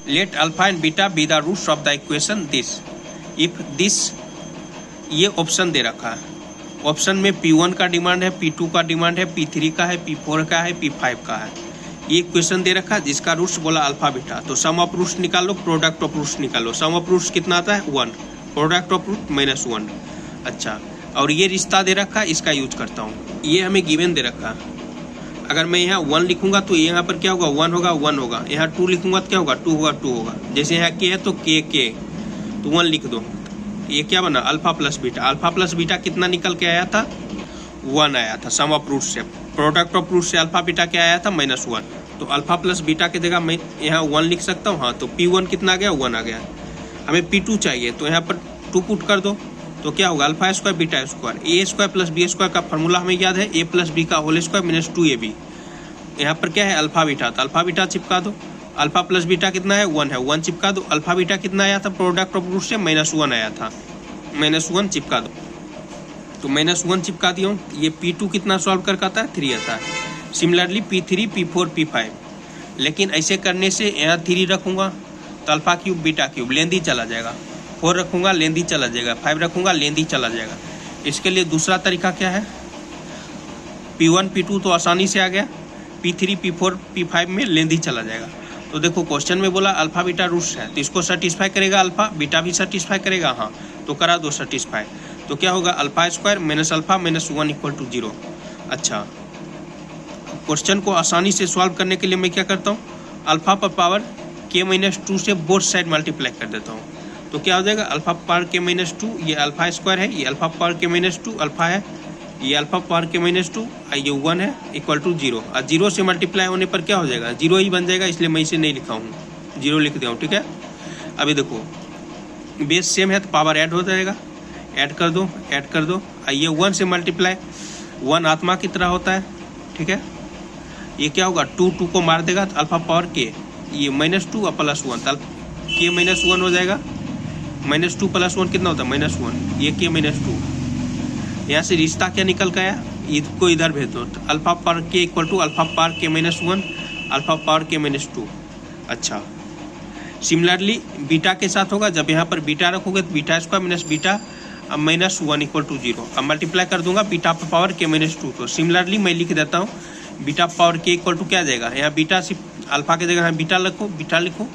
Late alpha and beta be the roots of the equation this if this, ये option दे रखा है। Option में P1 का डिमांड है, P2 का डिमांड है, P3 का है, P4 का है, P5 का है। ये इक्वेशन दे रखा है जिसका रूट्स बोला अल्फा बीटा। तो सम ऑफ रूट्स निकालो, प्रोडक्ट ऑफ रूट्स निकालो। सम ऑफ रूट्स कितना आता है 1, प्रोडक्ट ऑफ रूट -1। अच्छा, और ये रिश्ता दे रखा है, इसका यूज करता हूँ। ये हमें गिवन दे रखा है। अगर मैं यहाँ 1 लिखूंगा तो यहाँ पर क्या होगा 1 होगा 1 होगा। यहाँ 2 लिखूंगा तो क्या होगा 2 होगा 2 होगा। जैसे यहाँ k है तो k तो 1 लिख दो। ये क्या बना alpha plus beta. Alpha plus beta कितना निकल के आया था 1 आया था सम ऑफ रूट से। प्रोडक्ट ऑफ रूट से अल्फा बीटा क्या आया था -1। तो अल्फा प्लस बीटा की जगह मैं यहाँ 1 लिख सकता हूँ। हाँ, तो P1 कितना आ गया 1 आ गया। हमें P2 चाहिए तो यहाँ पर 2 पुट कर दो तो क्या होगा अल्फा स्क्वायर बीटा स्क्वायर। ए स्क्वायर प्लस बी स्क्वायर का फॉर्मूला हमें याद है, a प्लस बी का होल स्क्वायर -2ab। यहाँ पर क्या है अल्फा बीटा, तो अल्फा बीटा चिपका दो। अल्फा प्लस बीटा कितना है 1 है, 1 चिपका दो। अल्फा बीटा कितना आया था प्रोडक्ट ऑफ रूट से -1 आया था, -1 चिपका दो। तो -1 चिपका दिया हूँ। ये P2 कितना सॉल्व कर आता है 3 आता है। Similarly P3, P4, P5। लेकिन ऐसे करने से यहाँ 3 रखूँगा तो अल्फा क्यूब बीटा क्यूब लेंदी चला जाएगा। 4 रखूँगा लेंदी चला जाएगा। 5 रखूँगा लेंदी चला जाएगा। इसके लिए दूसरा तरीका क्या है, P1, P2 तो आसानी से आ गया, P3, P4, P5 में लेंदी चला जाएगा। तो देखो क्वेश्चन में बोला अल्फा बीटा रूट्स है तो इसको सेटिस्फाई करेगा, अल्फा बीटा भी सेटिस्फाई करेगा। हाँ, तो करा दो सेटिस्फाई। तो क्या होगा अल्फा स्क्वायर माइनस अल्फा -1 = 0। अच्छा, क्वेश्चन को आसानी से सॉल्व करने के लिए मैं क्या करता हूँ अल्फा पर पावर k-2 से बोथ साइड मल्टीप्लाई कर देता हूँ। तो क्या हो जाएगा अल्फा पावर k-2, ये अल्फा स्क्वायर है, ये अल्फा पावर k-2 अल्फा है, ये अल्फा पावर k-2 ये 1 है = 0। और 0 से मल्टीप्लाई होने पर क्या हो जाएगा 0 ही बन जाएगा, इसलिए मैं इसे नहीं लिखा हूँ, 0 लिख दिया हूँ। ठीक है, अभी देखो बेस सेम है तो पावर ऐड हो जाएगा, ऐड कर दो, ऐड कर दो। ये 1 से मल्टीप्लाई, 1 आत्मा की तरह होता है। ठीक है, ये क्या होगा 2 को मार देगा तो अल्फा पावर k, ये -2 और +1 तो k-1 हो जाएगा। -2 + 1 कितना होता है -1, ये k-2। यहाँ से रिश्ता क्या निकल गया, इसको इधर भेज दो तो alpha power k = alpha power k-1 alpha power k-2। अच्छा, सिमिलरली बीटा के साथ होगा, जब यहाँ पर बीटा रखोगे तो बीटा स्क्वायर माइनस बीटा -1 = 0। अब मल्टीप्लाई कर दूंगा बीटा पावर k-2। तो सिमिलरली मैं लिख देता हूँ बीटा पावर k = क्या जाएगा, यहाँ बीटा सिर्फ अल्फा की जगह यहाँ बीटा लिखो, बीटा लिखो,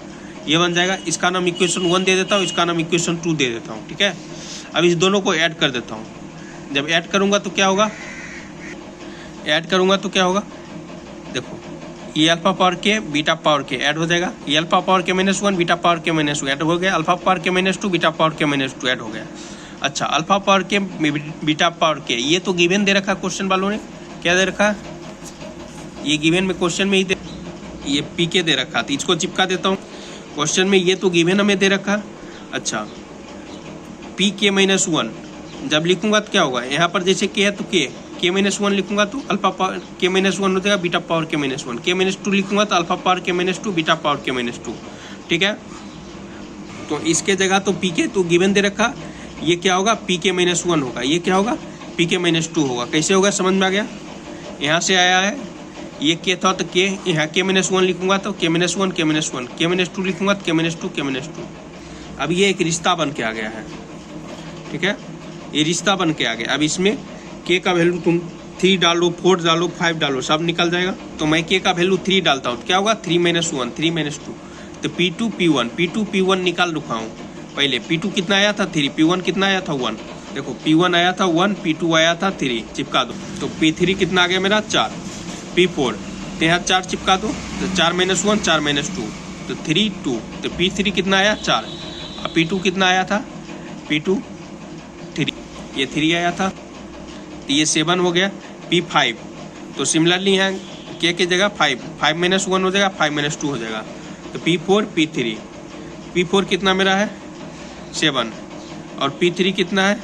ये बन जाएगा। इसका नाम इक्वेशन 1 दे देता हूँ, इसका नाम इक्वेशन 2 दे देता हूँ। ठीक है, अब इस दोनों को ऐड कर देता हूँ। जब ऐड करूँगा तो क्या होगा, ऐड करूँगा तो क्या होगा, देखो ये alpha power k beta power k add हो जाएगा। ये alpha power k-1 beta power k-2 add हो गया। Alpha power k-2 beta power k-2 add हो गया। अच्छा, alpha power k beta power k ये तो गिवन दे रखा क्वेश्चन वालों ने, क्या दे रखा, ये गिवन में क्वेश्चन में ही दे, ये pk दे रखा, तो इसको चिपका देता हूँ। क्वेश्चन में ये तो गिवन हमें दे रखा। अच्छा, pk-1 जब लिखूंगा तो क्या होगा, यहाँ पर जैसे k है तो k-1 लिखूंगा तो अल्फा पावर k-1 हो जाएगा बीटा पावर k-1, k-2 लिखूंगा तो alpha power k-2 beta power k-2। ठीक है, तो इसके जगह तो pk तो गिवन दे रखा, ये क्या होगा pk-1 होगा, ये क्या होगा pk-2 होगा। कैसे होगा समझ में आ गया, यहाँ से आया है, ये k था तो k, यहाँ k-1 लिखूंगा तो k-1 k-2 लिखूंगा तो k-2। अब ये एक रिश्ता बन के आ गया है। ठीक है, ये रिश्ता बन के आ गया। अब इसमें k का वैल्यू तुम 3 डालो, 4 डालो, 5 डालो, सब निकल जाएगा। तो मैं k का वैल्यू 3 डालता हूँ तो क्या होगा 3-1 3-2। तो P2 P1 निकाल रखा हूँ पहले। P2 कितना आया था 3, P1 कितना आया था 1। देखो P1 आया था 1, P2 आया था 3, चिपका दो। तो P3 कितना आ गया मेरा 4, P4 तो यहाँ 4 चिपका दो, तो 4-1 4-2 तो 3 2। तो P3 कितना आया 4, और P2 कितना आया था, P2 3, ये 3 आया था, तो ये 7 हो गया। P5 तो सिमिलरली यहाँ k की जगह 5-1 हो जाएगा, 5-2 हो जाएगा। तो P4 P4 कितना मेरा है 7, और P3 कितना है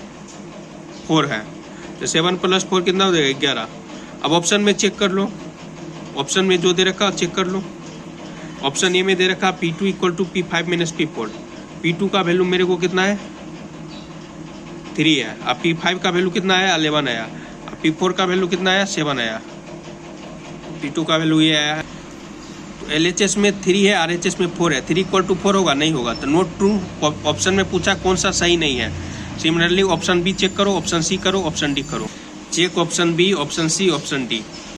4 है। तो 7 + 4 कितना हो जाएगा 11। अब ऑप्शन में चेक कर लो, ऑप्शन में जो दे रखा चेक कर लो। ऑप्शन ए में दे रखा P2 = P5 - P4। P2 का वैल्यू मेरे को कितना है 3 है, अब P5 का वैल्यू कितना आया 11 आया, अब P4 का वैल्यू कितना आया 7 आया, P2 का वैल्यू ये आया है। तो LHS में 3 है, RHS में 4 है, 3 = 4 होगा? नहीं होगा, तो नोट ट्रू। ऑप्शन में पूछा कौन सा सही नहीं है। सिमिलरली ऑप्शन बी चेक करो, ऑप्शन सी करो, ऑप्शन डी करो। Check option B, option C, option D.